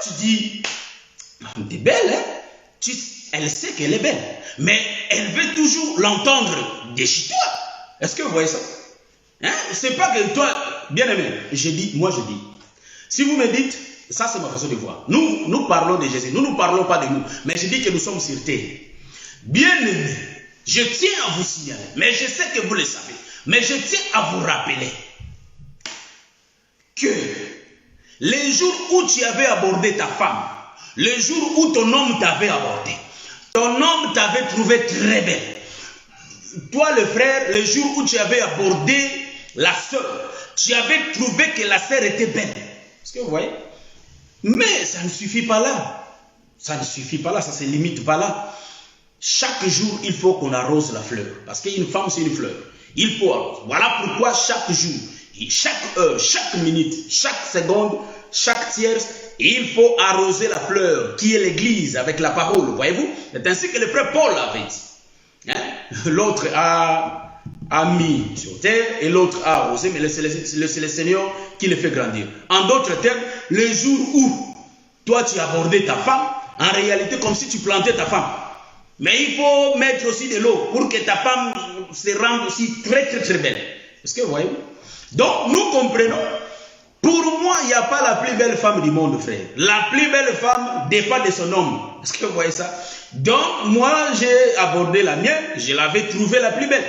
tu dis, t'es belle, hein? Elle sait qu'elle est belle, mais elle veut toujours l'entendre de chez toi. Est-ce que vous voyez ça? Hein? C'est pas que toi, bien aimé, moi je dis, si vous me dites, ça c'est ma façon de voir, nous parlons de Jésus, nous ne parlons pas de nous, mais je dis que nous sommes sur terre. Bien aimé, je tiens à vous signaler, mais je sais que vous le savez, mais je tiens à vous rappeler que les jours où tu avais abordé ta femme, le jour où ton homme t'avait abordé, ton homme t'avait trouvé très belle. Toi le frère, le jour où tu avais abordé la sœur, tu avais trouvé que la sœur était belle. Est-ce que vous voyez? Mais ça ne suffit pas là. Ça ne suffit pas là, ça ne se limite pas là. Chaque jour, il faut qu'on arrose la fleur. Parce qu'une femme, c'est une fleur. Il faut arroser. Voilà pourquoi chaque jour, chaque heure, chaque minute, chaque seconde, chaque tierce, il faut arroser la fleur qui est l'église avec la parole. Voyez-vous? C'est ainsi que le frère Paul avait dit. Hein? L'autre a mis sur terre et l'autre a arrosé, mais c'est le Seigneur qui le fait grandir. En d'autres termes, le jour où toi tu abordais ta femme, en réalité comme si tu plantais ta femme. Mais il faut mettre aussi de l'eau pour que ta femme se rende aussi très très très belle. Est-ce que vous voyez? Donc nous comprenons, pour moi il n'y a pas la plus belle femme du monde, frère. La plus belle femme dépend de son homme. Est-ce que vous voyez ça? Donc moi j'ai abordé la mienne, je l'avais trouvée la plus belle.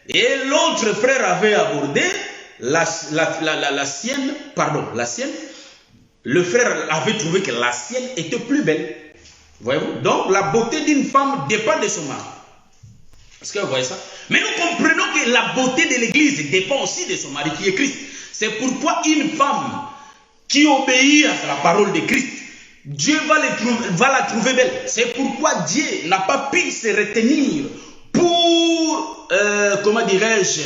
Et l'autre frère avait abordé la sienne, la sienne. Le frère avait trouvé que la sienne était plus belle. Voyez-vous? Donc la beauté d'une femme dépend de son mari. Est-ce que vous voyez ça? Mais nous comprenons que la beauté de l'église dépend aussi de son mari qui est Christ. C'est pourquoi une femme qui obéit à la parole de Christ, Dieu va la trouver belle. C'est pourquoi Dieu n'a pas pu se retenir pour, comment dirais-je,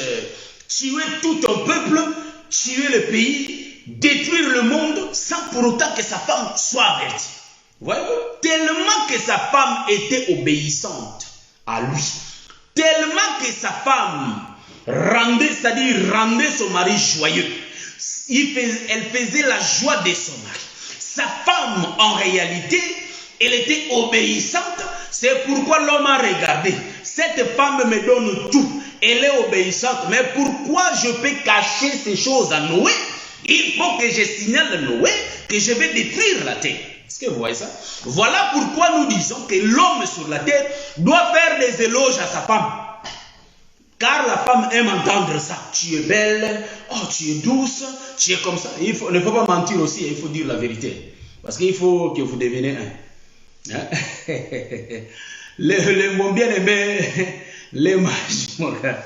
tuer tout un peuple, tuer le pays, détruire le monde sans pour autant que sa femme soit avertie. Voyez-vous? Tellement que sa femme était obéissante à lui, tellement que sa femme rendait son mari joyeux. Elle faisait la joie de son mari. Sa femme, en réalité, elle était obéissante. C'est pourquoi l'homme a regardé. Cette femme me donne tout. Elle est obéissante. Mais pourquoi je peux cacher ces choses à Noé? Il faut que je signale à Noé que je vais détruire la terre. Est-ce que vous voyez ça? Voilà pourquoi nous disons que l'homme sur la terre doit faire des éloges à sa femme. Car la femme aime entendre ça. Tu es belle, oh, tu es douce, tu es comme ça. Il ne faut pas mentir aussi, il faut dire la vérité. Parce qu'il faut que vous deveniez un. Hein? Mon bien-aimé, les mages, mon gars.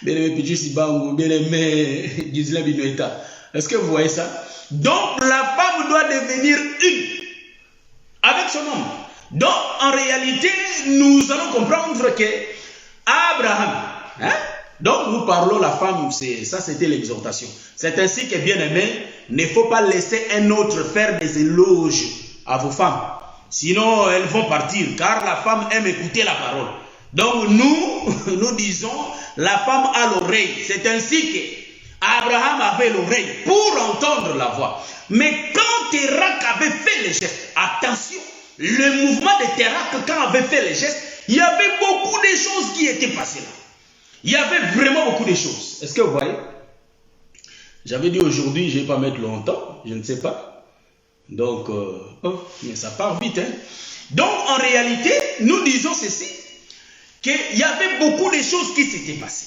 Bien-aimé Pichu Sibangu, bien-aimé Gisela Binoïta. Est-ce que vous voyez ça? Donc la femme doit devenir une avec son homme. Donc en réalité, nous allons comprendre que Abraham, hein? Donc nous parlons la femme, ça c'était l'exhortation. C'est ainsi que bien aimé, ne faut pas laisser un autre faire des éloges à vos femmes. Sinon elles vont partir, car la femme aime écouter la parole. Donc nous disons, la femme a l'oreille. C'est ainsi que Abraham avait l'oreille pour entendre la voix. Mais quand Térak avait fait les gestes, attention, le mouvement de Térak, quand avait fait les gestes, il y avait beaucoup de choses qui étaient passées là. Il y avait vraiment beaucoup de choses. Est-ce que vous voyez? J'avais dit aujourd'hui, je ne vais pas mettre longtemps, je ne sais pas. Donc, mais ça part vite. Hein? Donc, en réalité, nous disons ceci, qu'il y avait beaucoup de choses qui s'étaient passées.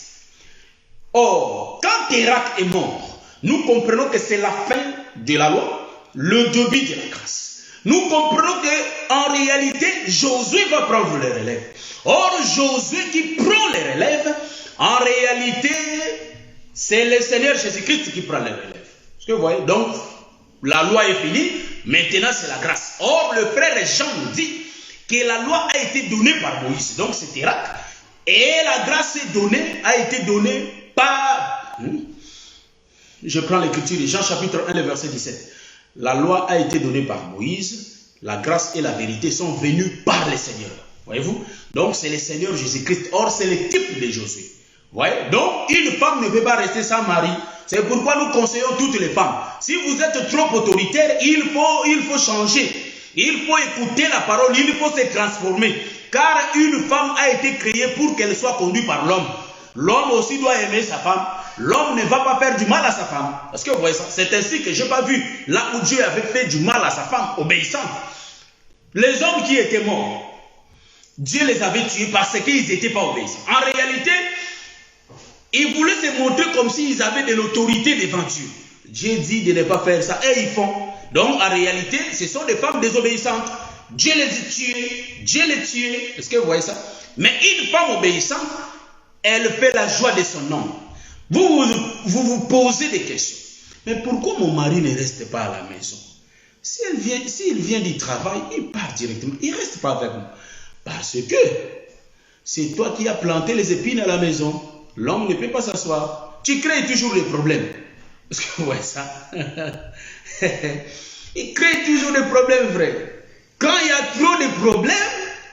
Or, quand Térak est mort, nous comprenons que c'est la fin de la loi, le début de la grâce. Nous comprenons qu'en réalité, Josué va prendre le relève. Or, Josué qui prend le relève, en réalité, c'est le Seigneur Jésus-Christ qui prend le relève. Est-ce que vous voyez? Donc, la loi est finie, maintenant c'est la grâce. Or, le frère Jean nous dit que la loi a été donnée par Moïse. Donc, c'est Térak. Et la grâce a été donnée par... Je prends l'écriture de Jean chapitre 1, le verset 17. La loi a été donnée par Moïse. La grâce et la vérité sont venues par le Seigneur. Voyez-vous? Donc, c'est le Seigneur Jésus-Christ. Or, c'est le type de Josué. Voyez? Donc, une femme ne peut pas rester sans mari. C'est pourquoi nous conseillons toutes les femmes. Si vous êtes trop autoritaire, il faut changer. Il faut écouter la parole, il faut se transformer. Car une femme a été créée pour qu'elle soit conduite par l'homme. L'homme aussi doit aimer sa femme. L'homme ne va pas faire du mal à sa femme. Parce que vous voyez ça, c'est ainsi que je n'ai pas vu là où Dieu avait fait du mal à sa femme, obéissante. Les hommes qui étaient morts, Dieu les avait tués parce qu'ils n'étaient pas obéissants. En réalité, ils voulaient se montrer comme s'ils avaient de l'autorité devant Dieu. Dieu dit de ne pas faire ça et ils font. Donc en réalité, ce sont des femmes désobéissantes. Dieu les a tuées, Dieu les tuait. Est-ce que vous voyez ça? Mais une femme obéissante, elle fait la joie de son homme. Vous posez des questions. Mais pourquoi mon mari ne reste pas à la maison? S'il vient du travail, il part directement. Il ne reste pas avec moi. Parce que c'est toi qui as planté les épines à la maison. L'homme ne peut pas s'asseoir. Tu crées toujours des problèmes. Est-ce que vous voyez ça? Il crée toujours des problèmes, frère. Quand il y a trop de problèmes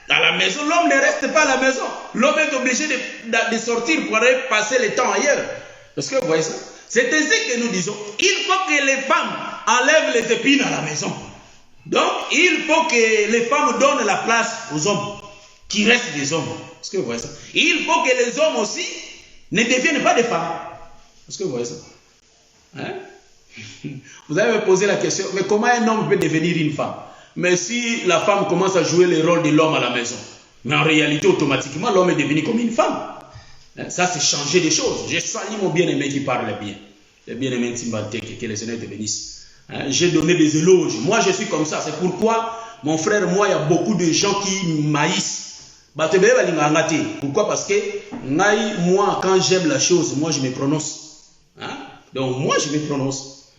à la maison, l'homme ne reste pas à la maison. L'homme est obligé de sortir pour aller passer le temps ailleurs. Est-ce que vous voyez ça? C'est ainsi que nous disons, il faut que les femmes enlèvent les épines à la maison. Donc, il faut que les femmes donnent la place aux hommes, qui restent des hommes. Est-ce que vous voyez ça? Il faut que les hommes aussi ne deviennent pas des femmes. Est-ce que vous voyez ça? Hein? Vous avez posé la question, mais comment un homme peut devenir une femme? Mais si la femme commence à jouer le rôle de l'homme à la maison, mais en réalité, automatiquement, l'homme est devenu comme une femme. Ça, c'est changer des choses. J'ai sali mon bien-aimé qui parle bien. Le bien-aimé Timbantek, que le Seigneur te bénisse. J'ai donné des éloges. Moi, je suis comme ça. C'est pourquoi, mon frère, moi, il y a beaucoup de gens qui maïssent. Pourquoi? Parce que moi, quand j'aime la chose, moi, je me prononce. Donc, moi, je me prononce.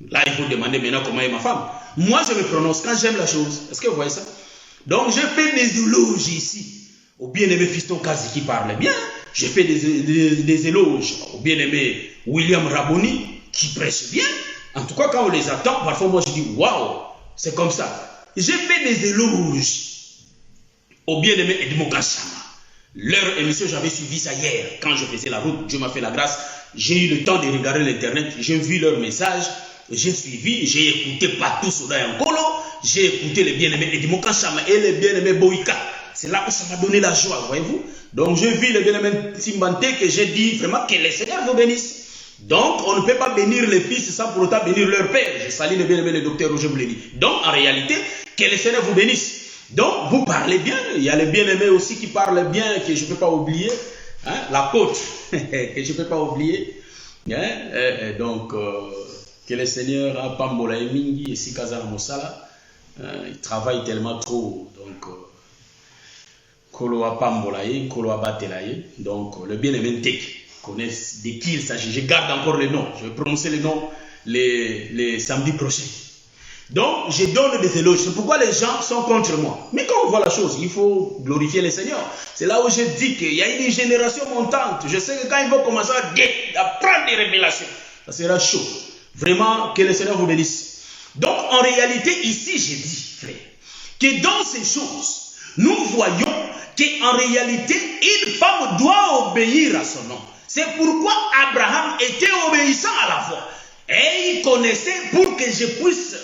Là, il faut demander maintenant comment est ma femme. Moi, je me prononce quand j'aime la chose. Est-ce que vous voyez ça? Donc, je fais des éloges ici. Au bien-aimé Fiston Kazi qui parle bien. Je fais des éloges au bien-aimé William Raboni qui prêche bien. En tout cas, quand on les attend, parfois moi je dis waouh, c'est comme ça. J'ai fait des éloges au bien-aimé Edmond Gassama. Leur émission, j'avais suivi ça hier. Quand je faisais la route, Dieu m'a fait la grâce. J'ai eu le temps de regarder l'internet. J'ai vu leur message. J'ai suivi. J'ai écouté Patou Soda Nkolo. J'ai écouté le bien-aimé Edmond Gassama et le bien-aimé Boïka. C'est là où ça m'a donné la joie, voyez-vous. Donc, je vis le bien-aimé Timbantek que j'ai dit vraiment que le Seigneur vous bénisse. Donc, on ne peut pas bénir les fils sans pour autant bénir leur père. Je salue le bien-aimé le docteur Roger Bouleni. Donc, en réalité, que le Seigneur vous bénisse. Donc, vous parlez bien. Il y a le bien-aimé aussi qui parle bien, que je ne peux pas oublier. L'apôtre, que je ne peux pas oublier. Donc, que le Seigneur a Pambola et Mingi et Sikaza Mosala. Il travaille tellement trop. Donc, Koloa Pambolaye, Koloa Batelaye. Donc, le bien-aimé Tek connaît de qui il s'agit. Je garde encore les noms. Je vais prononcer les noms les samedis prochains. Donc, je donne des éloges. C'est pourquoi les gens sont contre moi. Mais quand on voit la chose, il faut glorifier le Seigneur. C'est là où je dis qu'il y a une génération montante. Je sais que quand ils vont commencer à prendre des révélations, ça sera chaud. Vraiment, que le Seigneur vous bénisse. Donc, en réalité, ici, j'ai dit, frère, que dans ces choses, nous voyons qu'en réalité, une femme doit obéir à son homme. C'est pourquoi Abraham était obéissant à la voix. Et il connaissait, pour que je puisse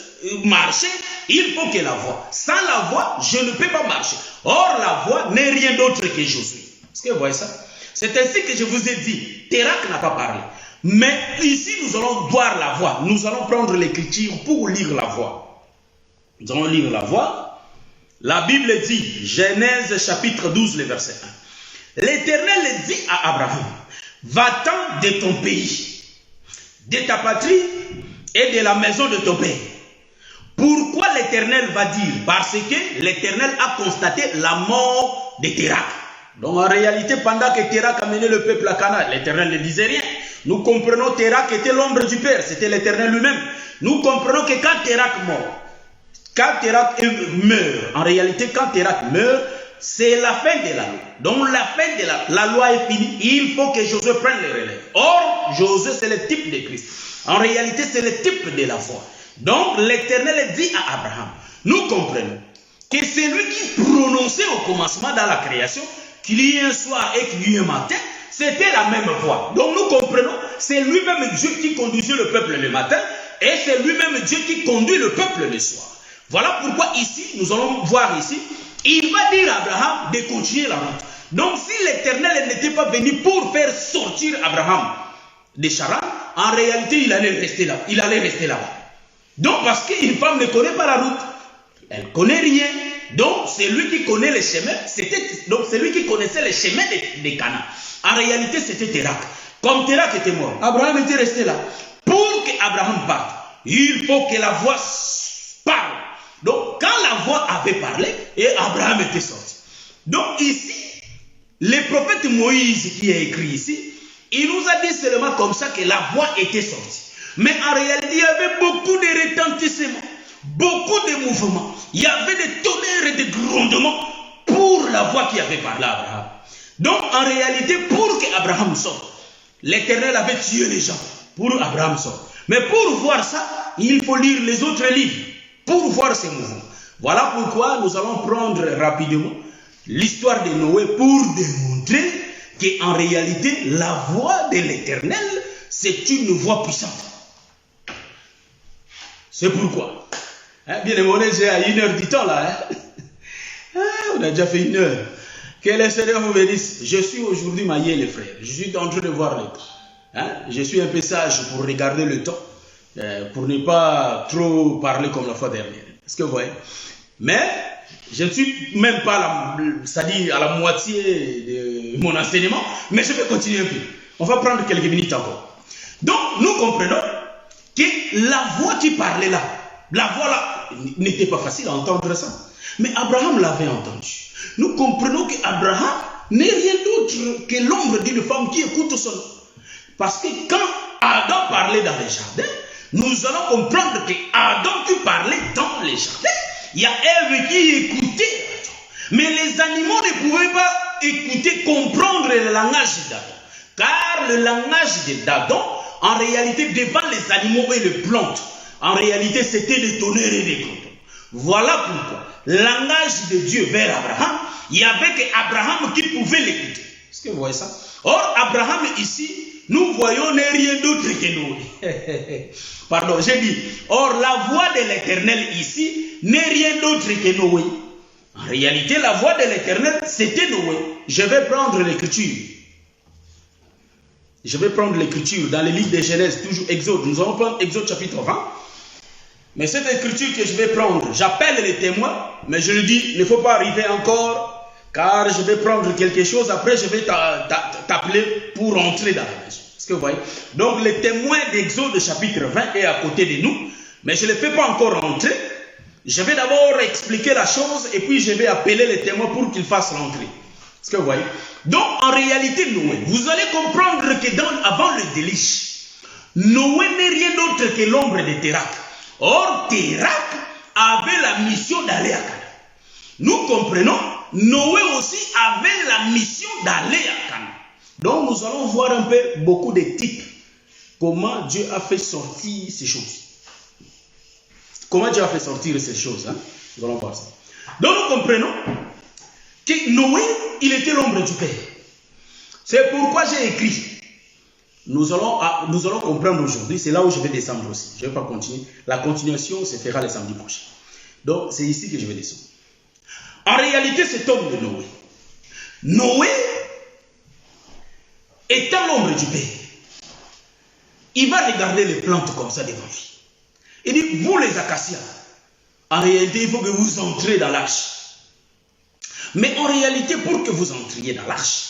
marcher, il faut que la voix. Sans la voix, je ne peux pas marcher. Or, la voix n'est rien d'autre que Josué. Est-ce que vous voyez ça? C'est ainsi que je vous ai dit, Terak n'a pas parlé. Mais ici, nous allons voir la voix. Nous allons prendre l'écriture pour lire la voix. Nous allons lire la voix. La Bible dit, Genèse chapitre 12, le verset 1. L'Éternel dit à Abraham, va-t'en de ton pays, de ta patrie et de la maison de ton père. Pourquoi l'Éternel va dire? Parce que l'Éternel a constaté la mort de Terak. Donc en réalité, pendant que Terak a mené le peuple à Canaan, l'Éternel ne disait rien. Nous comprenons que Terak était l'ombre du Père, c'était l'Éternel lui-même. Nous comprenons que quand Terak mort, quand Terak meurt, en réalité, quand Terak meurt, c'est la fin de la loi. Donc la fin de la loi est finie. Il faut que Josué prenne le relais. Or, Josué, c'est le type de Christ. En réalité, c'est le type de la foi. Donc, l'Éternel dit à Abraham, nous comprenons que c'est lui qui prononçait au commencement dans la création, qu'il y ait un soir et qu'il y ait un matin, c'était la même voix. Donc, nous comprenons, c'est lui-même Dieu qui conduisait le peuple le matin, et c'est lui-même Dieu qui conduit le peuple le soir. Voilà pourquoi ici, nous allons voir ici, il va dire à Abraham de continuer la route. Donc si l'Éternel n'était pas venu pour faire sortir Abraham de Charan, en réalité il allait rester là. Il allait rester là-bas. Donc parce qu'une femme ne connaît pas la route, elle ne connaît rien. Donc c'est lui qui connaît les chemins. Donc c'est lui qui connaissait les chemins de Canaan. En réalité c'était Térak. Comme Térak était mort, Abraham était resté là. Pour qu'Abraham parte, il faut que la voix parle. Donc quand la voix avait parlé, et Abraham était sorti. Donc ici, le prophète Moïse qui a écrit ici, il nous a dit seulement comme ça que la voix était sortie. Mais en réalité, il y avait beaucoup de retentissements, beaucoup de mouvements. Il y avait des tonnerres et des grondements pour la voix qui avait parlé à Abraham. Donc en réalité, pour qu'Abraham sorte, l'Éternel avait tué les gens pour Abraham sorte. Mais pour voir ça, il faut lire les autres livres pour voir ces mouvements. Voilà pourquoi nous allons prendre rapidement l'histoire de Noé pour démontrer qu'en réalité, la voix de l'Éternel, c'est une voix puissante. C'est pourquoi. Bien aimé, j'ai à 1h du temps là. On a déjà fait 1 heure. Que le Seigneur vous bénisse. Je suis aujourd'hui maillé les frères. Je suis en train de voir le temps. Je suis un peu sage pour regarder le temps. Pour ne pas trop parler comme la fois dernière. Est-ce que vous voyez? Mais je ne suis même pas c'est-à-dire à la moitié de mon enseignement, mais je vais continuer un peu. On va prendre quelques minutes encore. Donc, nous comprenons que la voix qui parlait là, la voix là, n'était pas facile à entendre ça. Mais Abraham l'avait entendu. Nous comprenons qu'Abraham n'est rien d'autre que l'ombre d'une femme qui écoute son nom. Parce que quand Adam parlait dans les jardins, nous allons comprendre que Adam qui parlait dans les jardins, il y a Ève qui écoutait. Mais les animaux ne pouvaient pas écouter, comprendre le langage d'Adam. Car le langage d'Adam, en réalité, devant les animaux et les plantes, en réalité, c'était des tonnerres et des grondements. Voilà pourquoi, le langage de Dieu vers Abraham, il y avait qu'Abraham qui pouvait l'écouter. Est-ce que vous voyez ça? Or, Abraham ici, nous voyons n'est rien d'autre que Noé. Pardon, j'ai dit, or la voix de l'Éternel ici n'est rien d'autre que Noé. En réalité, la voix de l'Éternel, c'était Noé. Je vais prendre l'écriture. Je vais prendre l'écriture dans le livre de Genèse, toujours Exode. Nous allons prendre Exode chapitre 20. Mais cette écriture que je vais prendre, j'appelle les témoins, mais je le dis, il ne faut pas arriver encore, car je vais prendre quelque chose, après je vais t'appeler pour entrer dans la maison. Est-ce que vous voyez? Donc le témoin d'Exode chapitre 20 est à côté de nous, mais je ne le fais pas encore entrer. Je vais d'abord expliquer la chose et puis je vais appeler les témoins pour qu'ils fassent l'entrée. Est-ce que vous voyez? Donc en réalité, Noé, vous allez comprendre que avant le déluge, Noé n'est rien d'autre que l'ombre de Térak. Or, Térak avait la mission d'aller à Canaan. Nous comprenons, Noé aussi avait la mission d'aller à Canaan. Donc, nous allons voir un peu beaucoup de types. Comment Dieu a fait sortir ces choses. Comment Dieu a fait sortir ces choses. Nous allons voir ça. Donc, nous comprenons que Noé, il était l'ombre du Père. C'est pourquoi j'ai écrit. Nous allons comprendre aujourd'hui, c'est là où je vais descendre aussi. Je ne vais pas continuer. La continuation se fera le samedi prochain. Donc, c'est ici que je vais descendre. En réalité, cet homme de Noé. Noé, étant l'ombre du Père, il va regarder les plantes comme ça devant lui. Il dit, vous les acacias, en réalité, il faut que vous entriez dans l'arche. Mais en réalité, pour que vous entriez dans l'arche,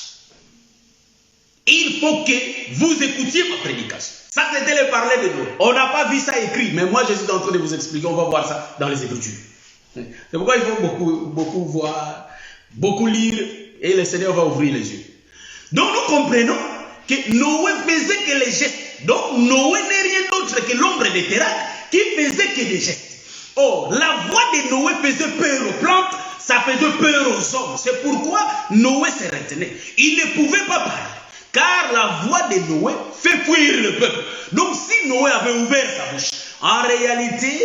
il faut que vous écoutiez ma prédication. Ça, c'était le parler de Noé. On n'a pas vu ça écrit, mais moi, je suis en train de vous expliquer. On va voir ça dans les Écritures. C'est pourquoi il faut beaucoup voir, beaucoup lire, et le Seigneur va ouvrir les yeux. Donc, nous comprenons que Noé faisait que les gestes. Donc, Noé n'est rien d'autre que l'ombre de Térak qui faisait que des gestes. Or, la voix de Noé faisait peur aux plantes, ça faisait peur aux hommes. C'est pourquoi Noé se retenait. Il ne pouvait pas parler. Car la voix de Noé fait fuir le peuple. Donc si Noé avait ouvert sa bouche, en réalité,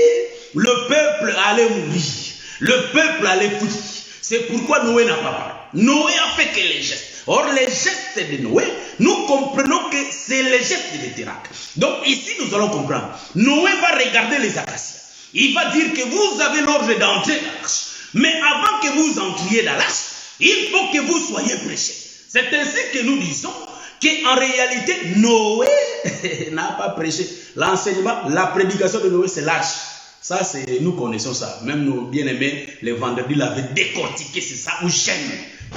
le peuple allait mourir. Le peuple allait fuir. C'est pourquoi Noé n'a pas parlé. Noé a fait que les gestes. Or, les gestes de Noé, nous comprenons que c'est les gestes de Térak. Donc ici, nous allons comprendre. Noé va regarder les acacias. Il va dire que vous avez l'ordre d'entrer dans l'arche. Mais avant que vous entriez dans l'arche, il faut que vous soyez prêchés. C'est ainsi que nous disons qu'en réalité, Noé n'a pas prêché. L'enseignement, la prédication de Noé, c'est l'arche. Ça, nous connaissons ça. Même nos bien-aimés, les vendredis, l'avaient décortiqué. C'est ça où j'aime.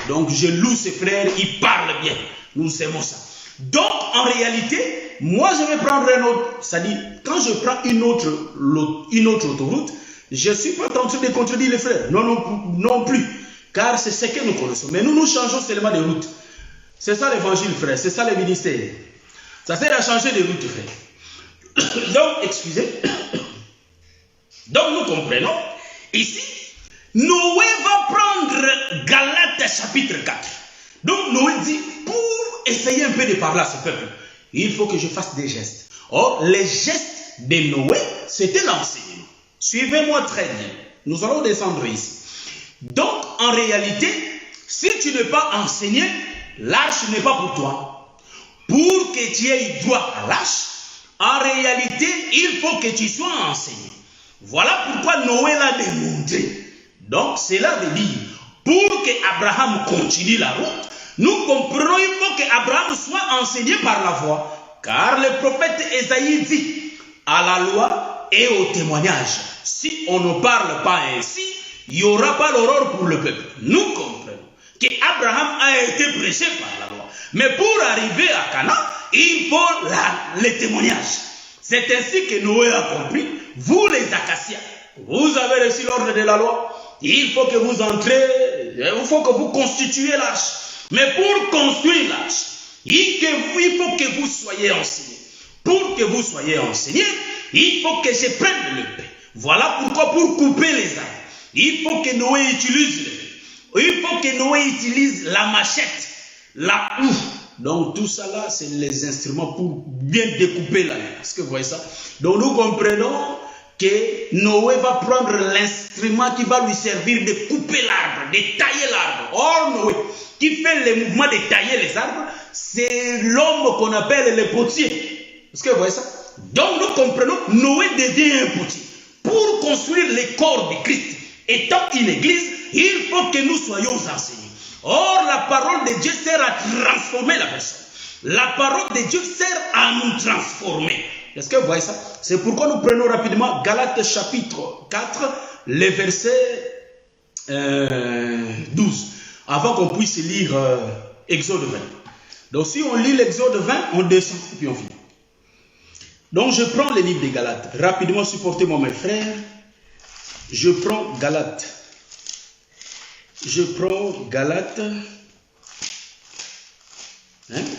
Donc, je loue ses frères, ils parlent bien. Nous aimons ça. Donc, en réalité, moi, je vais prendre un autre. C'est-à-dire, quand je prends une autre autoroute, je ne suis pas en train de contredire les frères. Non plus. Car c'est ce que nous connaissons. Mais nous changeons seulement de route. C'est ça l'évangile, frère. C'est ça le ministère. Ça sert à changer de route, frère. Donc, excusez. Donc, nous comprenons. Ici, Noé va prendre Galates chapitre 4. Donc, Noé dit, pour essayer un peu de parler à ce peuple, il faut que je fasse des gestes. Or, les gestes de Noé, c'était l'enseignement. Suivez-moi très bien. Nous allons descendre ici. Donc, en réalité, si tu n'es pas enseigné, l'arche n'est pas pour toi. Pour que tu aies droit à l'arche, en réalité, il faut que tu sois enseigné. Voilà pourquoi Noé l'a démontré. Donc, cela veut dire, pour qu'Abraham continue la route, nous comprenons qu'il faut qu'Abraham soit enseigné par la voix. Car le prophète Ésaïe dit, à la loi et au témoignage, si on ne parle pas ainsi, il n'y aura pas l'aurore pour le peuple. Nous comprenons qu'Abraham a été prêché par la loi. Mais pour arriver à Canaan, il faut les témoignages. C'est ainsi que Noé a compris. Vous les acacias, vous avez reçu l'ordre de la loi. Il faut que vous entrez, il faut que vous constituiez l'arche. Mais pour construire l'arche, il faut que vous soyez enseignés. Pour que vous soyez enseignés, il faut que je prenne le pain. Voilà pourquoi pour couper les arbres, il faut que Noé utilise le pain. Il faut que Noé utilise la machette, la houe. Donc tout ça là, c'est les instruments pour bien découper la laine. Est-ce que vous voyez ça? Donc nous comprenons que Noé va prendre l'instrument qui va lui servir de couper l'arbre, de tailler l'arbre. Or Noé, qui fait le mouvement de tailler les arbres, c'est l'homme qu'on appelle le potier. Est-ce que vous voyez ça? Donc nous comprenons, Noé devient un potier. Pour construire le corps de Christ, étant une église, il faut que nous soyons enseignés. Or, la parole de Dieu sert à transformer la personne. La parole de Dieu sert à nous transformer. Est-ce que vous voyez ça? C'est pourquoi nous prenons rapidement Galates chapitre 4, le verset 12. Avant qu'on puisse lire Exode 20. Donc si on lit l'Exode 20, on descend et puis on finit. Donc je prends le livre des Galates. Rapidement, supportez-moi mes frères. Je prends Galates. Je prends Galates.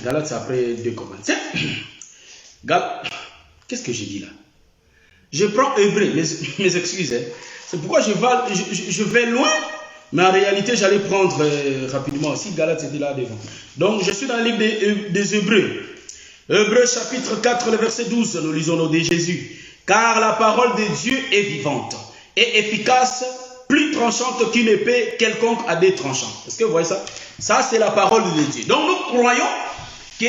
Galates, c'est après 2 Corinthiens. Qu'est-ce que j'ai dit là? Je prends Hébreu, mes excuses. C'est pourquoi je vais loin, mais en réalité, j'allais prendre rapidement aussi. Galates, c'était là devant. Donc, je suis dans le livre des Hébreux. Hébreux chapitre 4, le verset 12, nous lisons au nom de Jésus. Car la parole de Dieu est vivante et efficace, plus tranchante qu'une épée quelconque à deux tranchants. Est-ce que vous voyez ça? Ça, c'est la parole de Dieu. Donc, nous croyons que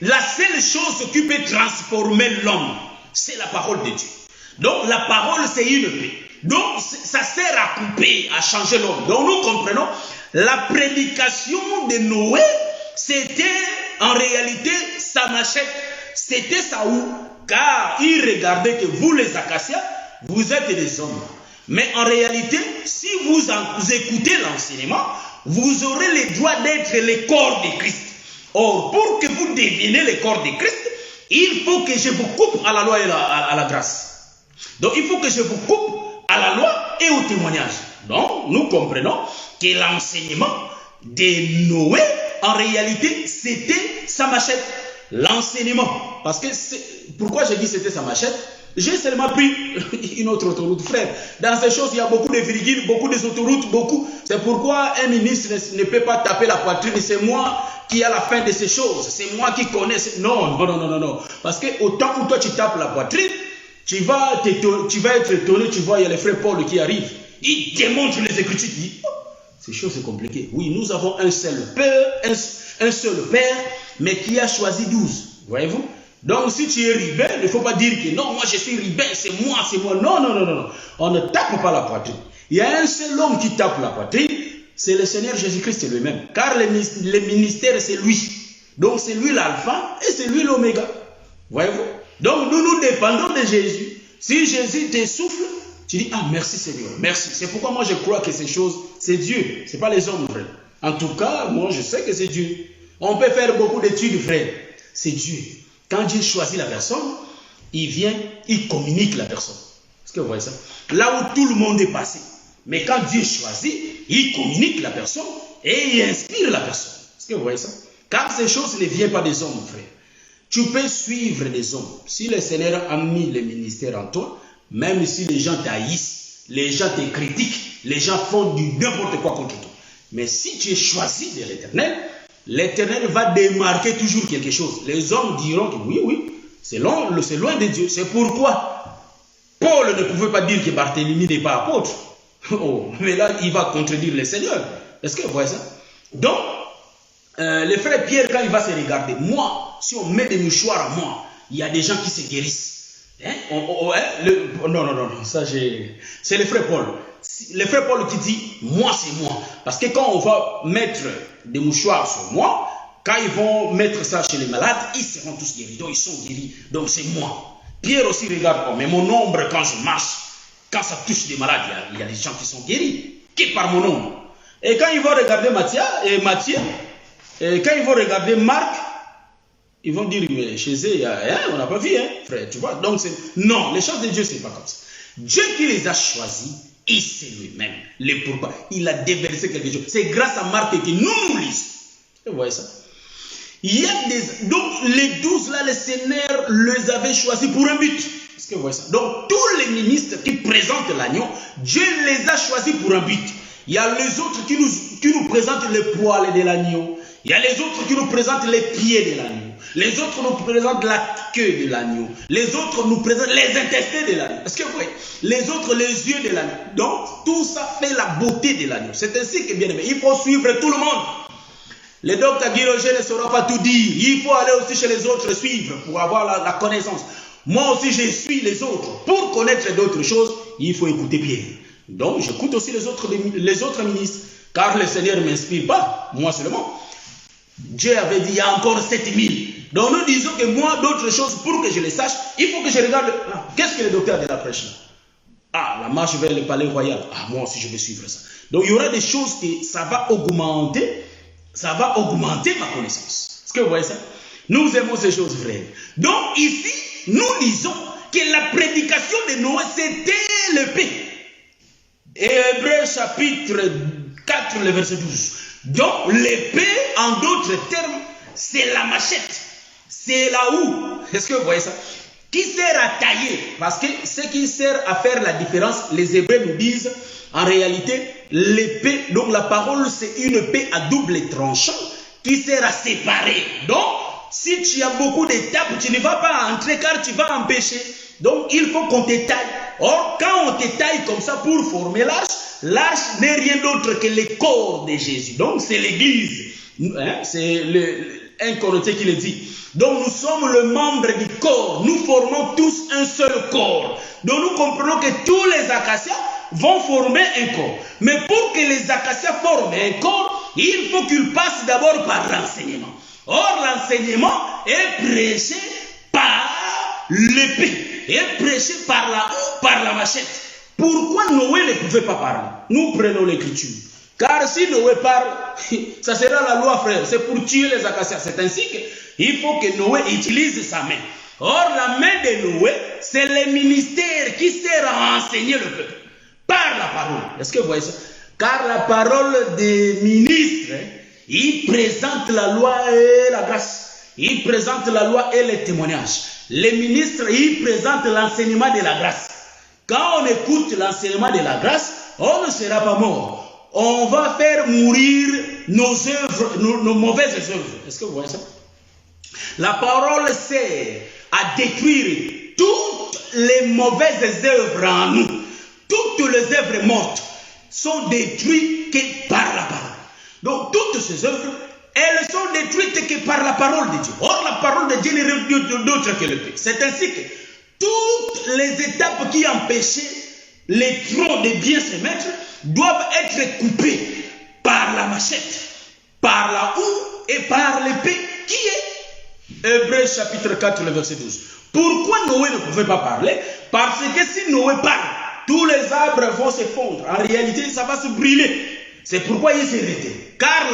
la seule chose qui peut transformer l'homme, c'est la parole de Dieu. Donc, la parole, c'est une épée. Donc, ça sert à couper, à changer l'homme. Donc, nous comprenons, la prédication de Noé, c'était en réalité sa machette, c'était sa houe. Car il regardait que vous, les acacias, vous êtes des hommes. Mais en réalité, si vous écoutez l'enseignement, vous aurez le droit d'être le corps de Christ. Or, pour que vous deveniez le corps de Christ, il faut que je vous coupe à la loi et à la grâce. Donc, il faut que je vous coupe à la loi et au témoignage. Donc, nous comprenons que l'enseignement de Noé, en réalité, c'était sa machette. L'enseignement. Parce que, pourquoi j'ai dit c'était sa machette? J'ai seulement pris une autre autoroute, frère. Dans ces choses, il y a beaucoup de virgules, beaucoup d'autoroutes, beaucoup. C'est pourquoi un ministre ne peut pas taper la poitrine. C'est moi qui ai la fin de ces choses. C'est moi qui connais. Non. Parce que autant que toi tu tapes la poitrine, tu vas être étonné. Tu vois, il y a le frère Paul qui arrive. Il démontre les Écritures. Il dit, Ces choses sont compliquées. Oui, nous avons un seul Père, un seul Père, mais qui a choisi 12. Voyez-vous? Donc, si tu es rebelle, il ne faut pas dire que non, moi je suis rebelle, c'est moi, c'est moi. Non, non, non, non, non. On ne tape pas la poitrine. Il y a un seul homme qui tape la poitrine, c'est le Seigneur Jésus-Christ lui-même. Car le ministère, c'est lui. Donc, c'est lui l'alpha et c'est lui l'oméga. Voyez-vous? Donc, nous dépendons de Jésus. Si Jésus t'essouffle, tu dis, ah, merci Seigneur, merci. C'est pourquoi moi je crois que ces choses, c'est Dieu. Ce n'est pas les hommes, frère. En tout cas, moi je sais que c'est Dieu. On peut faire beaucoup d'études, frère. C'est Dieu. Quand Dieu choisit la personne, il vient, il communique la personne. Est-ce que vous voyez ça? Là où tout le monde est passé. Mais quand Dieu choisit, il communique la personne et il inspire la personne. Est-ce que vous voyez ça? Car ces choses ne viennent pas des hommes, frère. Tu peux suivre des hommes. Si le Seigneur a mis le ministère en toi, même si les gens t'haïssent, les gens te critiquent, les gens font du n'importe quoi contre toi. Mais si tu es choisi de l'Éternel, l'Éternel va démarquer toujours quelque chose. Les hommes diront que oui, oui, c'est loin de Dieu. C'est pourquoi Paul ne pouvait pas dire que Barthélemy n'est pas apôtre. Oh, mais là, il va contredire le Seigneur. Est-ce que vous voyez ça? Donc, le frère Pierre, quand il va se regarder, moi, si on met des mouchoirs à moi, il y a des gens qui se guérissent. Hein? Non, ça c'est le frère Paul. Le frère Paul qui dit, moi c'est moi. Parce que quand on va mettre des mouchoirs sur moi, quand ils vont mettre ça chez les malades, ils seront tous guéris. Donc ils sont guéris. Donc c'est moi. Pierre aussi regarde, oh, mais mon ombre quand je marche, quand ça touche des malades, il y a des gens qui sont guéris. Qui par mon ombre. Et quand ils vont regarder Matthieu, et quand ils vont regarder Marc, ils vont dire, mais chez eux, on n'a pas vu, hein, frère, tu vois. Donc, non, les choses de Dieu, c'est pas comme ça. Dieu qui les a choisis, il sait lui-même les pourquoi. Il a déversé quelque chose. C'est grâce à Marc que nous lisons. Vous voyez ça? Il y a donc, les 12 là, le Seigneur les avait choisis pour un but. Est-ce que vous voyez ça? Donc, tous les ministres qui présentent l'agneau, Dieu les a choisis pour un but. Il y a les autres qui nous présentent les poils de l'agneau. Il y a les autres qui nous présentent les pieds de l'agneau. Les autres nous présentent la queue de l'agneau. Les autres nous présentent les intestins de l'agneau. Est-ce que vous voyez? Les autres, les yeux de l'agneau. Donc, tout ça fait la beauté de l'agneau. C'est ainsi que, bien aimé, il faut suivre tout le monde. Le docteur Guy Roger ne saura pas tout dire. Il faut aller aussi chez les autres suivre pour avoir la connaissance. Moi aussi, je suis les autres. Pour connaître d'autres choses, il faut écouter Pierre. Donc, j'écoute aussi les autres ministres. Car le Seigneur ne m'inspire pas, moi seulement. Dieu avait dit, il y a encore 7000. Donc nous disons que moi, d'autres choses, pour que je les sache, il faut que je regarde, qu'est-ce que le docteur de la prêche là? Ah, la marche vers le palais royal. Ah, moi aussi je vais suivre ça. Donc il y aura des choses que ça va augmenter ma connaissance. Est-ce que vous voyez ça? Nous aimons ces choses vraies. Donc ici, nous lisons que la prédication de Noé, c'était l'épée. Et Hébreux chapitre 4, le verset 12. Donc l'épée, en d'autres termes, c'est la machette. C'est la houe. Est-ce que vous voyez ça? Qui sert à tailler. Parce que ce qui sert à faire la différence, les Hébreux nous disent, en réalité, l'épée, donc la parole, c'est une épée à double tranchant qui sert à séparer. Donc, si tu as beaucoup d'étapes, tu ne vas pas entrer car tu vas empêcher. Donc, il faut qu'on te taille. Or, quand on te taille comme ça pour former l'arche n'est rien d'autre que le corps de Jésus. Donc, c'est l'église. Hein? C'est 1 Corinthiens qui le dit. Donc, nous sommes le membre du corps. Nous formons tous un seul corps. Donc, nous comprenons que tous les acacias vont former un corps. Mais pour que les acacias forment un corps, il faut qu'ils passent d'abord par l'enseignement. Or, l'enseignement est prêché par l'épée. Est prêché par la machette. Pourquoi Noé ne pouvait pas parler? Nous prenons l'écriture. Car si Noé parle, ça sera la loi, frère. C'est pour tuer les acacias. C'est ainsi qu'il faut que Noé utilise sa main. Or, la main de Noé, c'est le ministère qui sert à enseigner le peuple. Par la parole. Est-ce que vous voyez ça? Car la parole des ministres, il présente la loi et la grâce. Il présente la loi et les témoignages. Les ministres, ils présentent l'enseignement de la grâce. Quand on écoute l'enseignement de la grâce, on ne sera pas mort. On va faire mourir nos œuvres, nos mauvaises œuvres. Est-ce que vous voyez ça? La parole sert à détruire toutes les mauvaises œuvres en nous. Toutes les œuvres mortes. sont détruites que par la parole. Donc toutes ces œuvres, elles sont détruites que par la parole de Dieu. Or la parole de Dieu n'est rien d'autre que le paix. C'est ainsi que toutes les étapes qui empêchaient les troncs de bien se mettre doivent être coupées par la machette, par la houe et par l'épée qui est Hébreux chapitre 4, le verset 12. Pourquoi Noé ne pouvait pas parler? Parce que si Noé parle, tous les arbres vont se fondre. En réalité, ça va se brûler. C'est pourquoi il s'est arrêté. Car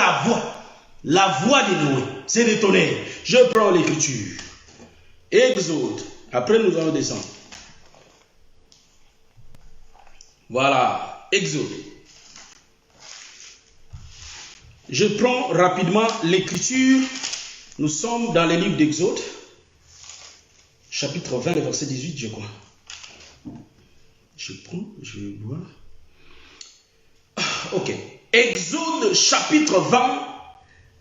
la voix de Noé, c'est le tonnerre. Je prends l'écriture. Exode. Après, nous allons descendre. Voilà. Exode. Je prends rapidement l'écriture. Nous sommes dans le livre d'Exode. Chapitre 20, le verset 18, je crois. Je prends, je vais voir. Ok. Exode chapitre 20,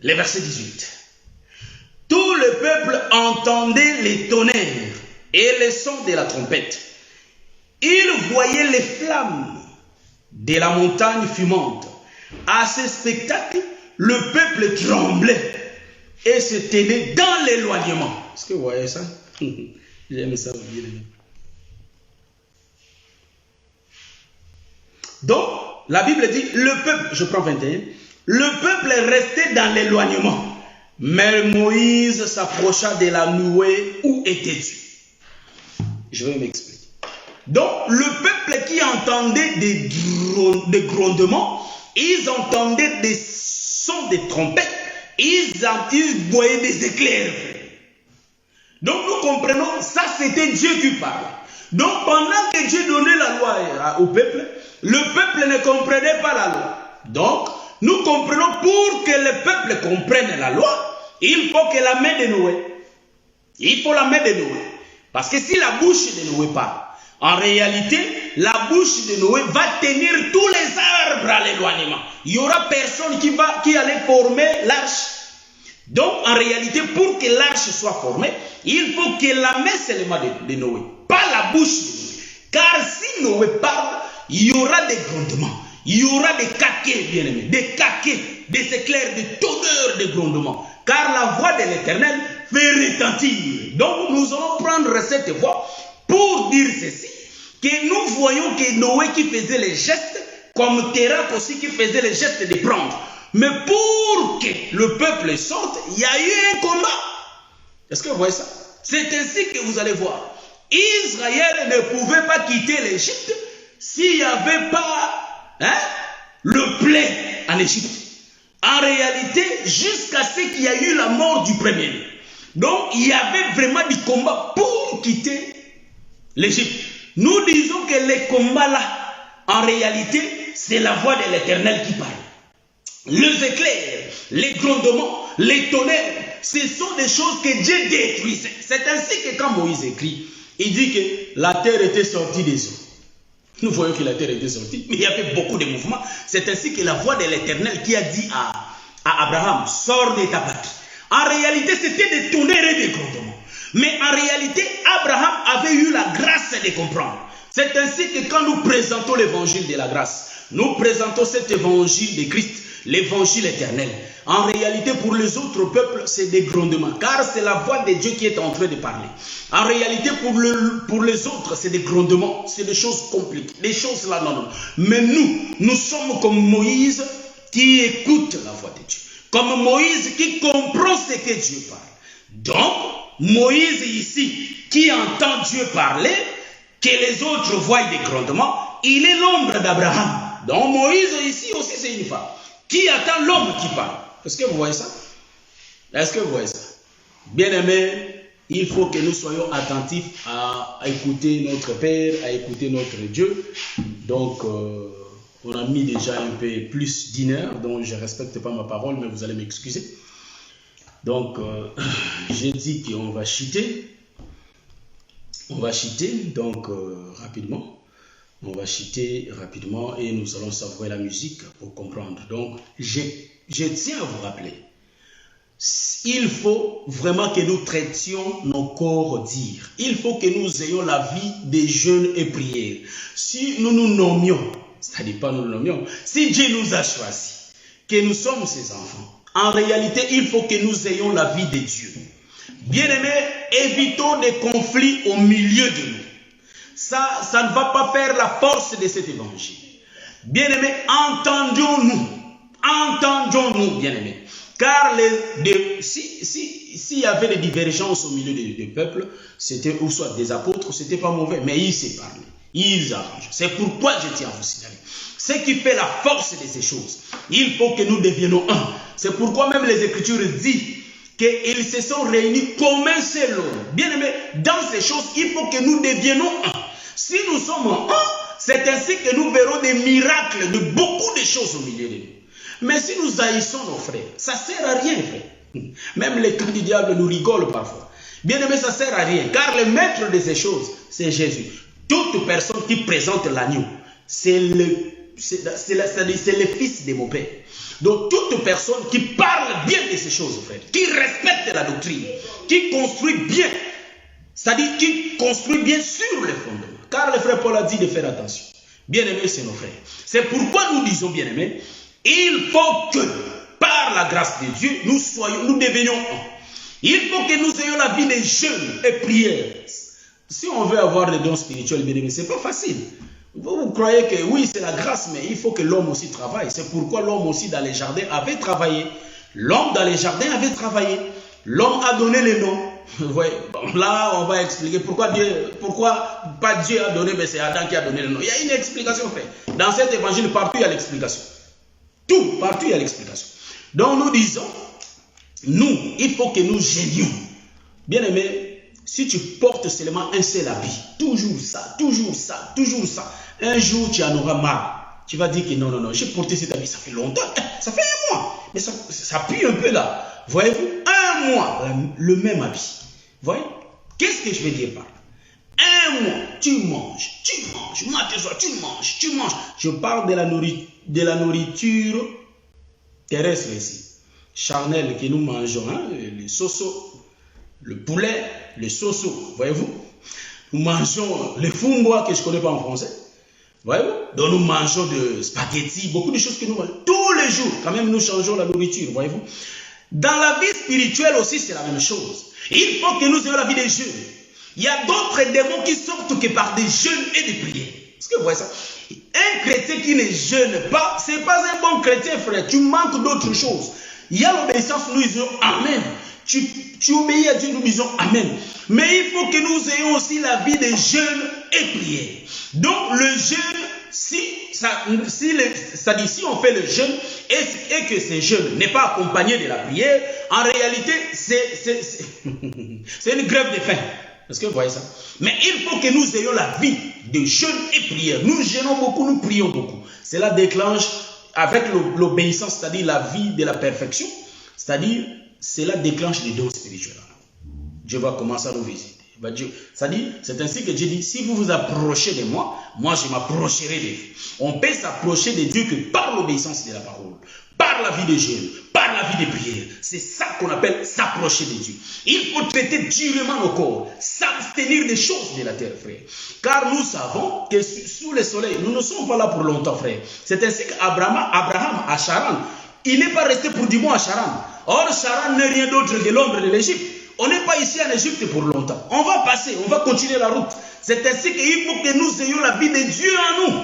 le verset 18. Tout le peuple entendait les tonnerres et les sons de la trompette. Il voyait les flammes de la montagne fumante. À ce spectacle, le peuple tremblait et se tenait dans l'éloignement. Est-ce que vous voyez ça? J'aime ça bien. Donc, la Bible dit, le peuple, je prends 21, le peuple restait dans l'éloignement. Mais Moïse s'approcha de la nuée où était Dieu. Je vais m'expliquer. Donc, le peuple qui entendait des grondements, ils entendaient des sons de trompettes, ils voyaient des éclairs. Donc, nous comprenons, ça c'était Dieu qui parle. Donc, pendant que Dieu donnait la loi au peuple, le peuple ne comprenait pas la loi. Donc, nous comprenons, pour que le peuple comprenne la loi, il faut que la main de Noé. Il faut la main de Noé. Parce que si la bouche de Noé parle, en réalité, la bouche de Noé va tenir tous les arbres à l'éloignement. Il n'y aura personne qui allait former l'arche. Donc, en réalité, pour que l'arche soit formée, il faut que la main seulement de Noé, pas la bouche de Noé. Car si Noé parle, il y aura des grondements, il y aura des caquets, bien aimés, des caquets, des éclairs, des tonneurs de grondements. Car la voix de l'Éternel fait retentir. Donc, nous allons prendre cette voix pour dire ceci, que nous voyons que Noé qui faisait les gestes, comme Térak aussi qui faisait les gestes de prendre. Mais pour que le peuple sorte, il y a eu un combat. Est-ce que vous voyez ça? C'est ainsi que vous allez voir. Israël ne pouvait pas quitter l'Égypte s'il n'y avait pas le plaie en Égypte. En réalité, jusqu'à ce qu'il y ait eu la mort du premier. Donc, il y avait vraiment du combat pour quitter l'Égypte. Nous disons que les combats là, en réalité, c'est la voix de l'Éternel qui parle. Les éclairs, les grondements, les tonnerres, ce sont des choses que Dieu détruisait. C'est ainsi que quand Moïse écrit, il dit que la terre était sortie des eaux. Nous voyons que la terre était sortie, mais il y avait beaucoup de mouvements. C'est ainsi que la voix de l'Éternel qui a dit à Abraham, sors de ta patrie. En réalité, c'était des tonnerres et des grondements. Mais en réalité, Abraham avait eu la grâce de comprendre. C'est ainsi que quand nous présentons l'évangile de la grâce, nous présentons cet évangile de Christ, l'évangile éternel. En réalité, pour les autres peuples, c'est des grondements, car c'est la voix de Dieu qui est en train de parler. En réalité, pour les autres, c'est des grondements, c'est des choses compliquées, des choses là, non. Mais nous sommes comme Moïse qui écoute la voix de Dieu, comme Moïse qui comprend ce que Dieu parle. Donc, Moïse ici, qui entend Dieu parler, que les autres voient des grondements, il est l'ombre d'Abraham. Donc, Moïse ici aussi, c'est une femme qui attend l'homme qui parle. Est-ce que vous voyez ça? Est-ce que vous voyez ça? Bien aimé, il faut que nous soyons attentifs à écouter notre Père, à écouter notre Dieu. Donc, on a mis déjà un peu plus d'une heure, donc je ne respecte pas ma parole, mais vous allez m'excuser. Donc, j'ai dit qu'on va chuter. On va chuter, donc rapidement. On va chuter rapidement et nous allons savourer la musique pour comprendre. Donc, je tiens à vous rappeler, il faut vraiment que nous traitions nos corps dires. Il faut que nous ayons la vie des jeûnes et prières. Si nous nous nommions, c'est-à-dire pas nous le nommions, si Dieu nous a choisis, que nous sommes ses enfants, en réalité, il faut que nous ayons la vie de Dieu. Bien-aimés, évitons des conflits au milieu de nous. Ça ne va pas faire la force de cet évangile. Bien-aimés, entendons-nous, bien-aimés. Car s'il y avait des divergences au milieu des peuples, c'était ou soit des apôtres, c'était pas mauvais, mais ils se parlent, ils arrangent. C'est pourquoi je tiens à vous signaler. Ce qui fait la force de ces choses, il faut que nous deviennons un. C'est pourquoi même les Écritures disent qu'ils se sont réunis comme un seul homme. Bien-aimés, dans ces choses, il faut que nous deviennons un. Si nous sommes un, c'est ainsi que nous verrons des miracles, de beaucoup de choses au milieu de nous. Mais si nous haïssons nos frères, ça ne sert à rien, frère. Même les camps du diable nous rigolent parfois. Bien-aimés, ça ne sert à rien, car le maître de ces choses, c'est Jésus. Toute personne qui présente l'agneau, c'est le fils de mon Père. Donc toute personne qui parle bien de ces choses, frère, qui respecte la doctrine, qui construit bien, c'est-à-dire qui construit bien sur les fondements. Car le frère Paul a dit de faire attention. Bien-aimés, c'est nos frères. C'est pourquoi nous disons, bien-aimés, il faut que, par la grâce de Dieu, nous devenions un. Il faut que nous ayons la vie de jeûne et prière. Si on veut avoir les dons spirituels, bien-aimés, ce n'est pas facile. Vous croyez que oui, c'est la grâce, mais il faut que l'homme aussi travaille. C'est pourquoi l'homme aussi dans les jardins avait travaillé. L'homme dans les jardins avait travaillé. L'homme a donné les noms. Ouais, bon, là, on va expliquer pourquoi pas Dieu a donné, mais c'est Adam qui a donné le nom. Il y a une explication faite. Dans cet évangile, partout il y a l'explication. Tout, partout il y a l'explication. Donc nous disons, il faut que nous gênions. Bien aimé, si tu portes seulement un seul habit, toujours ça, toujours ça, toujours ça, un jour tu en auras marre. Tu vas dire que non, j'ai porté cet habit, ça fait longtemps, ça fait un mois, mais ça pue un peu là. Voyez-vous, un mois, le même habit. Voyez, qu'est-ce que je veux dire par là? Un mois, tu manges, matin soir, tu manges. Je parle de la nourriture terrestre ici, charnelle que nous mangeons, hein, le soso, le poulet, le soso, voyez-vous. Nous mangeons le fumbois que je ne connais pas en français. Voyez-vous? Donc nous mangeons de spaghettis, beaucoup de choses que nous mangeons tous les jours. Quand même, nous changeons la nourriture, voyez-vous. Dans la vie spirituelle aussi, c'est la même chose. Il faut que nous ayons la vie des jeûnes. Il y a d'autres démons qui sortent que par des jeûnes et des prières. Est-ce que vous voyez ça? Un chrétien qui ne jeûne pas, ce n'est pas un bon chrétien, frère. Tu manques d'autres choses. Il y a l'obéissance, nous disons Amen. Tu obéis à Dieu, nous disons Amen. Mais il faut que nous ayons aussi la vie des jeûnes et prières. Donc le jeûne, si on fait le jeûne et que ce jeûne n'est pas accompagné de la prière, en réalité, c'est une grève de faim. Est-ce que vous voyez ça? Mais il faut que nous ayons la vie de jeûne et prière. Nous jeûnons beaucoup, nous prions beaucoup. Cela déclenche, avec l'obéissance, c'est-à-dire la vie de la perfection, c'est-à-dire cela déclenche les dons spirituels. Dieu va commencer à nous visiter. C'est-à-dire, c'est ainsi que Dieu dit, si vous vous approchez de moi, moi je m'approcherai de vous. On peut s'approcher de Dieu que par l'obéissance de la parole, par la vie de jeûne, par la vie de prière. C'est ça qu'on appelle s'approcher de Dieu. Il faut traiter durement nos corps, s'abstenir des choses de la terre, frère. Car nous savons que sous le soleil, nous ne sommes pas là pour longtemps, frère. C'est ainsi qu'Abraham à Charan, il n'est pas resté pour du bon à Charan. Or, Charan n'est rien d'autre que l'ombre de l'Égypte. On n'est pas ici en Égypte pour longtemps. On va passer, on va continuer la route. C'est ainsi qu'il faut que nous ayons la vie de Dieu en nous.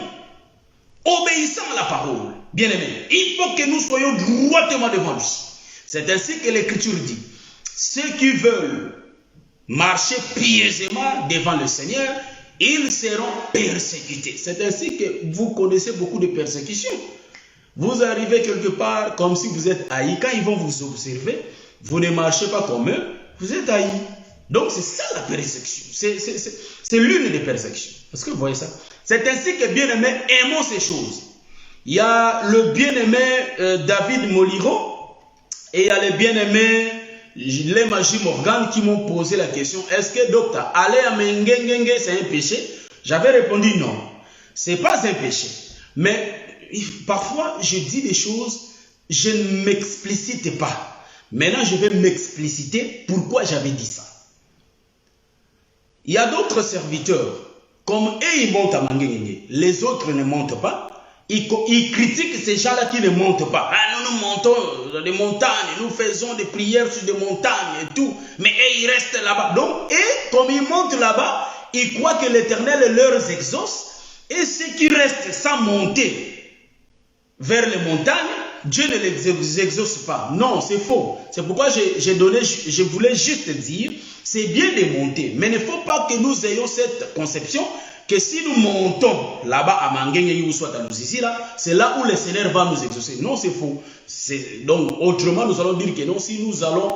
Obéissant à la parole. Bien aimé, il faut que nous soyons droitement devant lui. C'est ainsi que l'Écriture dit, ceux qui veulent marcher pieusement devant le Seigneur, ils seront persécutés. C'est ainsi que vous connaissez beaucoup de persécutions. Vous arrivez quelque part comme si vous êtes haï. Quand ils vont vous observer, vous ne marchez pas comme eux, vous êtes haï. Donc c'est ça la persécution. C'est l'une des persécutions. Est-ce que vous voyez ça? C'est ainsi que bien-aimés, aimons ces choses. Il y a le bien-aimé David Moliro et il y a le bien-aimé Lemaji Morgan qui m'ont posé la question, est-ce que docteur, aller à Mengengenge c'est un péché? J'avais répondu non, c'est pas un péché. Mais parfois je dis des choses, je ne m'explicite pas. Maintenant je vais m'expliciter pourquoi j'avais dit ça. Il y a d'autres serviteurs, comme eux ils montent à Mengengenge, les autres ne montent pas. ils critiquent ces gens-là qui ne montent pas. Ah, nous montons dans des montagnes, nous faisons des prières sur des montagnes et tout. Mais eux, ils restent là-bas. Donc, et comme ils montent là-bas, ils croient que l'Éternel leur exauce. Et ceux qui restent sans monter vers les montagnes, Dieu ne les exauce pas. Non, c'est faux. C'est pourquoi je voulais juste dire, c'est bien de monter. Mais il ne faut pas que nous ayons cette conception que si nous montons là-bas à Mangengue ou soit à Lusisila, c'est là où le Seigneur va nous exaucer. Non, c'est faux. Donc, autrement, nous allons dire que non, si nous allons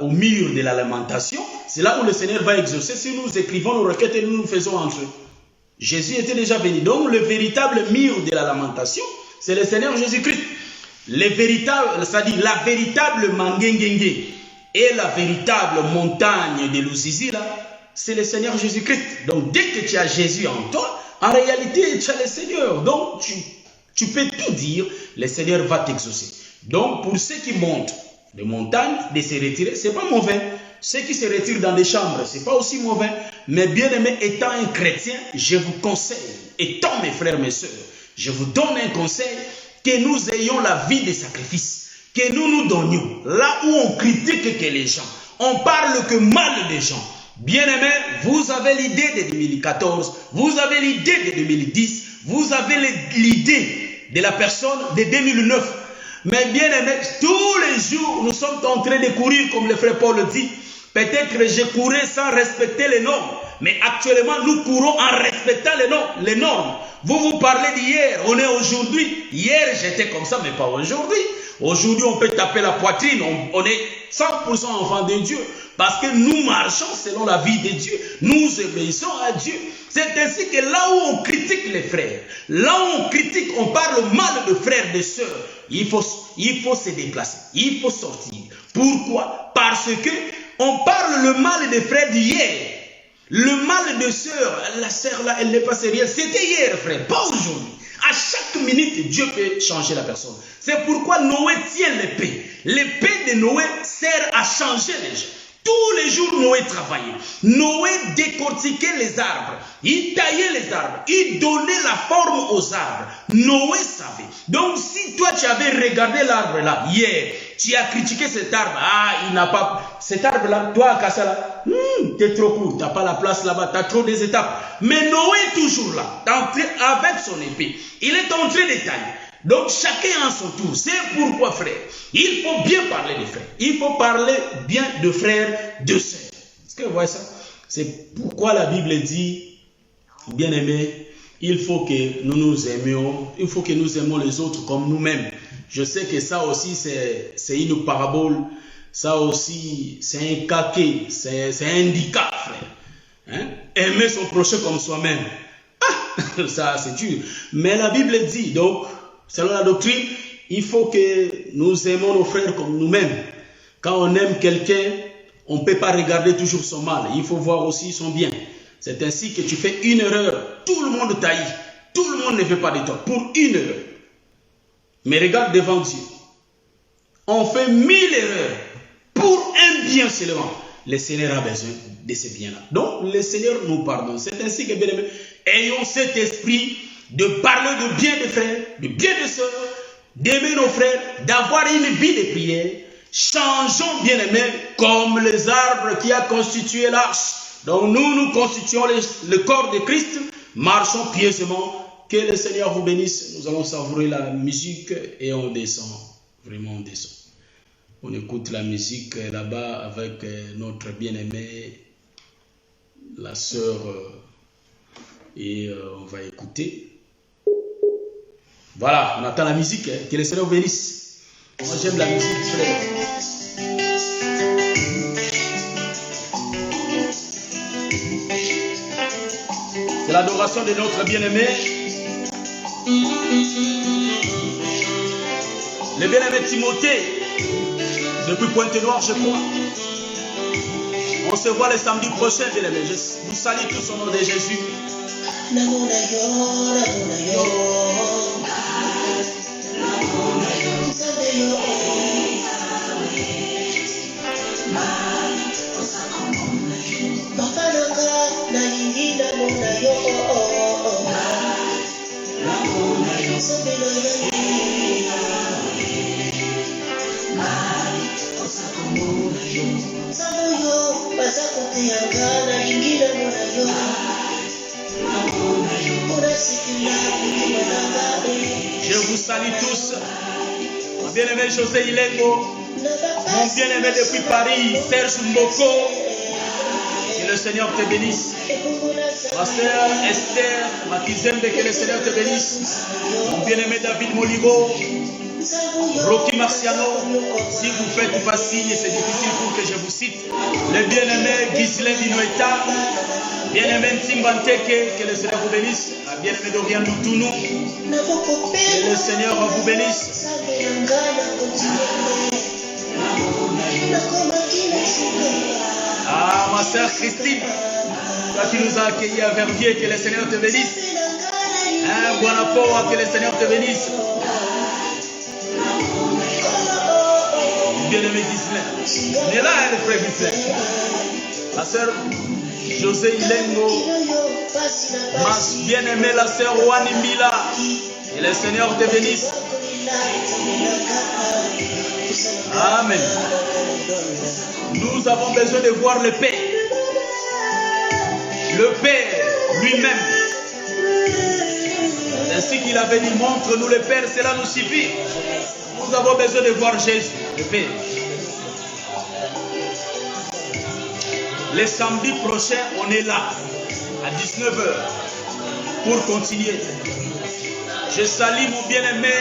au mur de la lamentation, c'est là où le Seigneur va exaucer. Si nous écrivons nos requêtes et nous faisons entre eux. Jésus était déjà venu. Donc, le véritable mur de la lamentation, c'est le Seigneur Jésus-Christ. C'est-à-dire la véritable Mangengue et la véritable montagne de Lusisila, c'est le Seigneur Jésus-Christ. Donc, dès que tu as Jésus en toi, en réalité, tu as le Seigneur. Donc, tu peux tout dire, le Seigneur va t'exaucer. Donc, pour ceux qui montent des montagnes, de se retirer, ce n'est pas mauvais. Ceux qui se retirent dans des chambres, ce n'est pas aussi mauvais. Mais bien aimé, étant un chrétien, je vous conseille, étant mes frères, mes soeurs, je vous donne un conseil, que nous ayons la vie de sacrifice, que nous nous donnions. Là où on critique que les gens, on parle que mal des gens. Bien-aimés, vous avez l'idée de 2014, vous avez l'idée de 2010, vous avez l'idée de la personne de 2009. Mais bien-aimés, tous les jours, nous sommes en train de courir, comme le frère Paul dit. Peut-être que je courais sans respecter les normes, mais actuellement, nous courons en respectant les normes. Vous parlez d'hier, on est aujourd'hui. Hier, j'étais comme ça, mais pas aujourd'hui. Aujourd'hui, on peut taper la poitrine, on est 100% enfant de Dieu. Parce que nous marchons selon la vie de Dieu. Nous obéissons à Dieu. C'est ainsi que là où on critique les frères, là où on critique, on parle mal de frères, de sœurs, il faut se déplacer. Il faut sortir. Pourquoi? Parce que on parle le mal des frères d'hier. Le mal de sœur, la sœur là, elle n'est pas sérieuse. C'était hier, frère, pas aujourd'hui. À chaque minute, Dieu peut changer la personne. C'est pourquoi Noé tient l'épée. L'épée de Noé sert à changer les gens. Tous les jours, Noé travaillait. Noé décortiquait les arbres. Il taillait les arbres. Il donnait la forme aux arbres. Noé savait. Donc, si toi, tu avais regardé l'arbre là, hier, tu as critiqué cet arbre. Ah, il n'a pas... Cet arbre-là, toi, Kassala, t'es trop court. Tu n'as pas la place là-bas. Tu as trop des étapes. Mais Noé est toujours là, avec son épée. Il est en train de tailler. Donc, chacun à son tour. C'est pourquoi, frère, il faut bien parler des frères. Il faut parler bien de frères, de sœurs. Est-ce que vous voyez ça? C'est pourquoi la Bible dit, bien aimé, il faut que nous nous aimions. Il faut que nous aimions les autres comme nous-mêmes. Je sais que ça aussi, c'est une parabole. Ça aussi, c'est un caquet. C'est un handicap, frère. Hein? Aimer son prochain comme soi-même. Ah, ça, c'est dur. Mais la Bible dit, donc, selon la doctrine, il faut que nous aimons nos frères comme nous-mêmes. Quand on aime quelqu'un, on ne peut pas regarder toujours son mal. Il faut voir aussi son bien. C'est ainsi que tu fais une erreur. Tout le monde t'haït. Tout le monde ne veut pas de toi. Pour une erreur. Mais regarde devant Dieu. On fait 1000 erreurs. Pour un bien seulement. Le Seigneur a besoin de ce bien-là. Donc, le Seigneur nous pardonne. C'est ainsi que, bien aimé, ayons cet esprit de parler de bien de frères, de bien de sœurs, d'aimer nos frères, d'avoir une vie de prière. Changeons, bien aimés, comme les arbres qui a constitué l'arche. Donc nous constituons le corps de Christ, marchons pieusement. Que le Seigneur vous bénisse. Nous allons savourer la musique et on descend. Vraiment, on descend. On écoute la musique là-bas avec notre bien-aimé, la sœur, et on va écouter. Voilà, on attend la musique. Hein. Que le Seigneur vous bénisse. Moi, j'aime la musique, frère. C'est l'adoration de notre bien-aimé. Le bien-aimé Timothée, depuis Pointe-Noire, je crois. On se voit le samedi prochain, bien-aimé. Je vous salue tous au nom de Jésus. Je vous salue tous. Mon bien-aimé José Ilengo, mon bien-aimé depuis Paris, Serge Mboko, que le Seigneur te bénisse. Ma sœur Esther Makizembe, que le Seigneur te bénisse. Mon bien-aimé David Moligo, Rocky Marciano, si vous ne faites pas signe, c'est difficile pour que je vous cite. Le bien-aimé Ghislain Dinoeta, bien-aimé Ntimbanteke, que le Seigneur vous bénisse. La bien-aimé Dorian Lutunou, que le Seigneur vous bénisse. Ah, ma sœur Christine, toi qui nous as accueillis à Verviers, que le Seigneur te bénisse. Hein, Guanapoa, que le Seigneur te bénisse. Bien-aimé Ghislain, on est là, le frère Ghislain. La sœur José Ilengo, ma bien-aimée, la sœur Wani Mila, que le Seigneur te bénisse. Amen. Nous avons besoin de voir le Père. Le Père lui-même. Ainsi qu'il avait dit, montre-nous le Père, cela nous suffit. Nous avons besoin de voir Jésus, le Père. Le samedi prochain, on est là, à 19h, pour continuer. Je salue mon bien-aimé,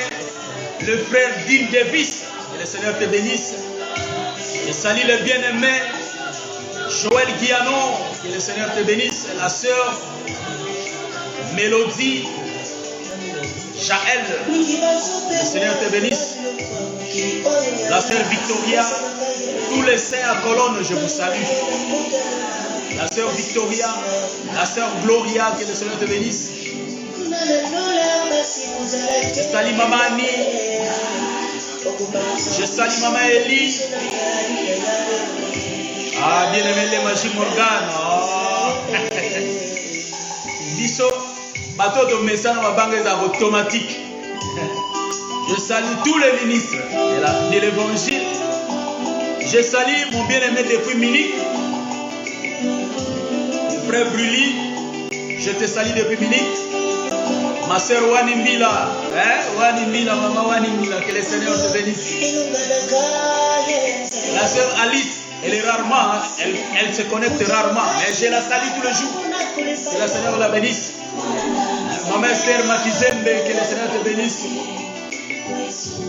le frère Dean Davis, que le Seigneur te bénisse. Je salue le bien-aimé Joël Guianon, que le Seigneur te bénisse. La sœur Mélodie Jaël, que le Seigneur te bénisse. La sœur Victoria, tous les saints à Colonne, je vous salue. La sœur Victoria, la sœur Gloria, que le Seigneur te bénisse. Je salue Maman Annie. Je salue Maman Elie. Ah, bien-aimé les Magie Morgan. Biso, bateau de message dans ma banque est automatique. Je salue tous les ministres de l'évangile. Je salue mon bien-aimé depuis Munich, le frère Bruli. Je te salue depuis Munich. Ma soeur Wani Mbila, Wani Mbila, maman Wani Mbila, que le Seigneur te bénisse. La soeur Alice, elle est rarement, elle se connecte rarement, mais je la salue tous les jours. Que le Seigneur la bénisse. Maman Esther Makizembe, que le Seigneur te bénisse.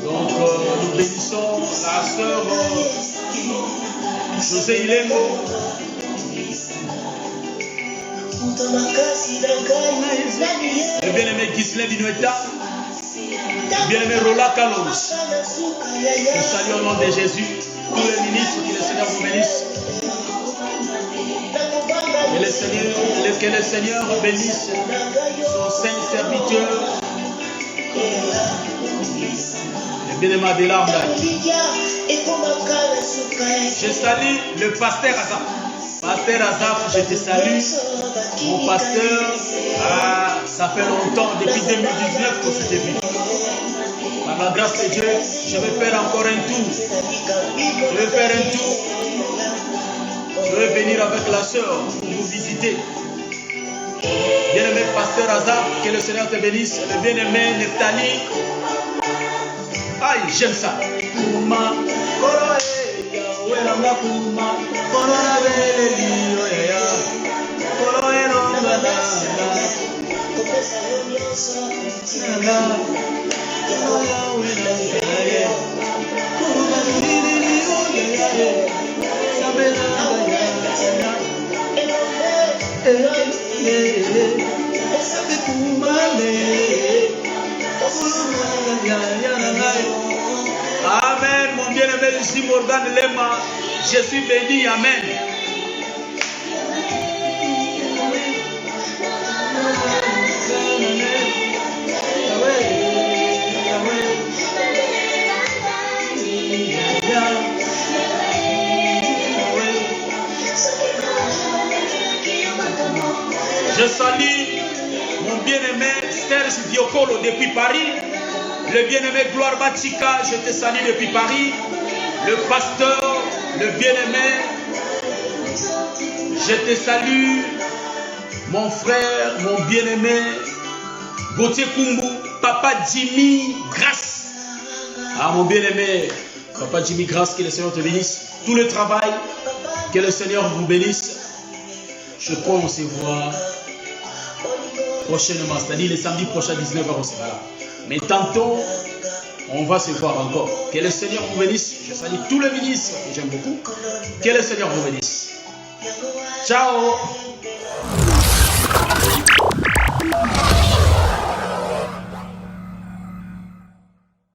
Donc nous bénissons la sœur José Ilengo. Le bien-aimé Ghislain Dinoeta. Le bien-aimé Rola Kalos. Je salue au nom de Jésus tous les ministres, que le Seigneur vous bénisse. Que le Seigneur bénisse son saint serviteur. Le bien-aimé de l'âme. Je salue le pasteur Azaf. Pasteur Azaf, je te salue. Mon pasteur, ça fait longtemps, depuis 2019 qu'on s'était vu. Par la grâce de Dieu, je vais faire encore un tour. Je vais faire un tour. Je vais venir avec la sœur pour vous visiter. Bien-aimé pasteur Azaf, que le Seigneur te bénisse. Le bien-aimé Neptali. Aïe, j'aime ça. Amen, mon bien-aimé ici, Morgan Lema, je suis béni, amen. Je salue mon bien-aimé Serge Dioko, Polo depuis Paris. Le bien-aimé Gloire Batika, je te salue depuis Paris. Le pasteur, le bien-aimé, je te salue. Mon frère, mon bien-aimé, Gauthier Kumbu, Papa Jimmy, grâce. Ah, mon bien-aimé, Papa Jimmy, grâce, que le Seigneur te bénisse. Tout le travail, que le Seigneur vous bénisse. Je crois qu'on se voit prochainement, c'est-à-dire le samedi prochain, 19h, on sera là. Mais tantôt, on va se voir encore. Que le Seigneur vous bénisse. Je salue tous les ministres que j'aime beaucoup. Que le Seigneur vous bénisse. Ciao.